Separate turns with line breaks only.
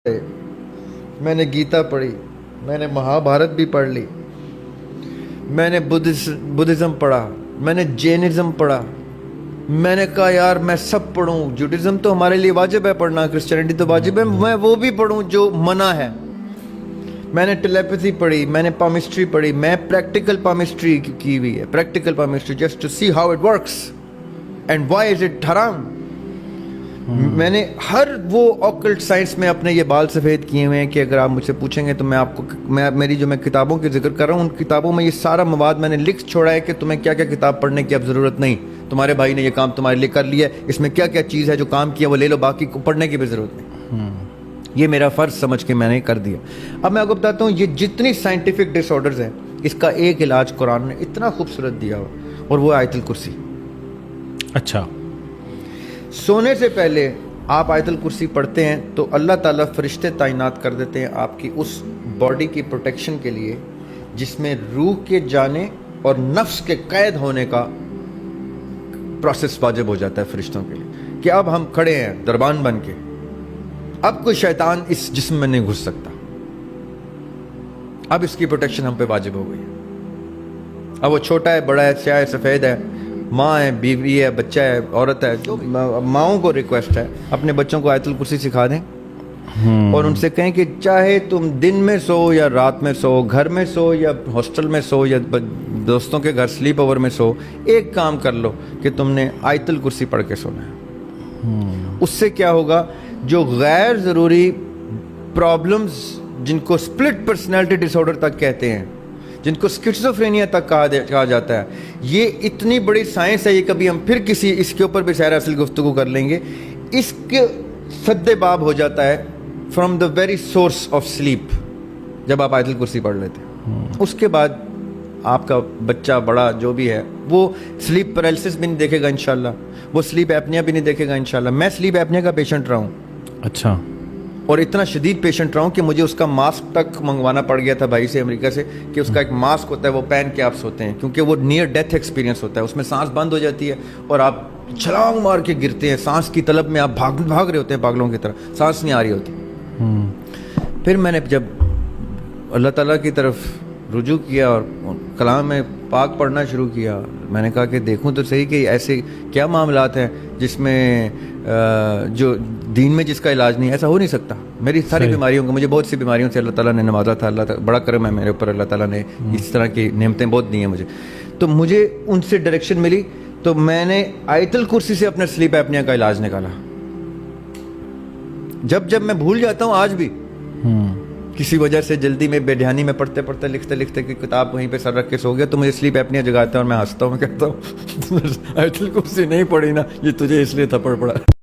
میں نے گیتا پڑھی، میں نے مہابھارت بھی پڑھ لی، میں نے بدھزم پڑھا، میں نے جینزم پڑھا. میں نے کہا یار میں سب پڑھوں. جوڈزم تو ہمارے لیے واجب ہے پڑھنا، کرسچینٹی تو واجب ہے، میں وہ بھی پڑھوں جو منع ہے. میں نے ٹیلیپیتھی پڑھی، میں نے پامسٹری پڑھی، میں پریکٹیکل پامسٹری کی ہوئی ہے. Practical palmistry just to see how it works and why is it حرام. میں نے ہر وہ آکلٹ سائنس میں اپنے یہ بال سفید کیے ہوئے ہیں کہ اگر آپ مجھ سے پوچھیں گے تو میں آپ کو میری جو میں کتابوں کی ذکر کر رہا ہوں ان کتابوں میں یہ سارا مواد میں نے لکھ چھوڑا ہے کہ تمہیں کیا کیا کتاب پڑھنے کی اب ضرورت نہیں. تمہارے بھائی نے یہ کام تمہارے لیے کر لیا ہے، اس میں کیا کیا چیز ہے جو کام کیا وہ لے لو، باقی کو پڑھنے کی بھی ضرورت نہیں. یہ میرا فرض سمجھ کے میں نے کر دیا. اب میں آپ کو بتاتا ہوں یہ جتنی سائنٹیفک ڈس آرڈرز ہیں اس کا ایک علاج قرآن نے اتنا خوبصورت دیا ہوا، اور وہ آیت الکرسی.
اچھا،
سونے سے پہلے آپ آیت الکرسی پڑھتے ہیں تو اللہ تعالیٰ فرشتے تعینات کر دیتے ہیں آپ کی اس باڈی کی پروٹیکشن کے لیے جس میں روح کے جانے اور نفس کے قید ہونے کا پروسیس واجب ہو جاتا ہے فرشتوں کے لیے کہ اب ہم کھڑے ہیں دربان بن کے، اب کوئی شیطان اس جسم میں نہیں گھس سکتا، اب اس کی پروٹیکشن ہم پہ واجب ہو گئی. اب وہ چھوٹا ہے، بڑا ہے، سیاہ ہے، سفید ہے، ماں ہے، بیوی ہے، بچہ ہے، عورت ہے، جو ماؤں کو ریکویسٹ ہے اپنے بچوں کو آیت الکرسی سکھا دیں اور ان سے کہیں کہ چاہے تم دن میں سو یا رات میں سو، گھر میں سو یا ہاسٹل میں سو یا دوستوں کے گھر سلیپ اوور میں سو، ایک کام کر لو کہ تم نے آیت الکرسی پڑھ کے سونا ہے. اس سے کیا ہوگا، جو غیر ضروری پرابلمز جن کو اسپلٹ پرسنالٹی ڈس آرڈر تک کہتے ہیں، جن کو اسکیزوفرینیا تک کہا جاتا ہے، یہ اتنی بڑی سائنس ہے، یہ کبھی ہم پھر کسی اس کے اوپر بھی سیر اصل گفتگو کر لیں گے. اس کے سد باب ہو جاتا ہے from the very source of sleep جب آپ آیت الکرسی پڑھ لیتے ہیں. اس کے بعد آپ کا بچہ بڑا جو بھی ہے وہ سلیپ پیرالسس بھی نہیں دیکھے گا انشاءاللہ، وہ سلیپ ایپنیا بھی نہیں دیکھے گا انشاءاللہ. میں سلیپ ایپنیا کا پیشنٹ رہا ہوں.
اچھا.
اور اتنا شدید پیشنٹ رہا ہوں کہ مجھے اس کا ماسک تک منگوانا پڑ گیا تھا بھائی سے امریکہ سے کہ اس کا ایک ماسک ہوتا ہے وہ پہن کے آپ سوتے ہیں، کیونکہ وہ نیئر ڈیتھ ایکسپیرینس ہوتا ہے، اس میں سانس بند ہو جاتی ہے اور آپ چھلانگ مار کے گرتے ہیں، سانس کی طلب میں آپ بھاگ رہے ہوتے ہیں پاگلوں کی طرح، سانس نہیں آ رہی ہوتی. پھر میں نے جب اللہ تعالیٰ کی طرف رجوع کیا اور کلام میں پاک پڑھنا شروع کیا، میں نے کہا کہ دیکھوں تو صحیح کہ ایسے کیا معاملات ہیں جس میں جو دین میں جس کا علاج نہیں، ایسا ہو نہیں سکتا. میری ساری بیماریوں کو، مجھے بہت سی بیماریوں سے اللہ تعالیٰ نے نوازا تھا، اللہ تعالیٰ بڑا کرم ہے میرے اوپر، اللہ تعالیٰ نے اس طرح کی نعمتیں بہت دی ہیں مجھے. تو مجھے ان سے ڈائریکشن ملی تو میں نے آیت الکرسی سے اپنے سلیپ ایپنیا کا علاج نکالا. جب میں بھول جاتا ہوں آج بھی کسی وجہ سے، جلدی میں، بے دھیانی میں، پڑھتے پڑھتے، لکھتے لکھتے کہ کتاب وہیں پہ سر رکھ کے سو گیا تو مجھے سلیپ ایپنیا جگاتا ہے اور میں ہنستا ہوں، میں کہتا ہوں آیت الکرسی نہیں پڑھی نا، یہ تجھے اس لیے تھپڑ پڑا.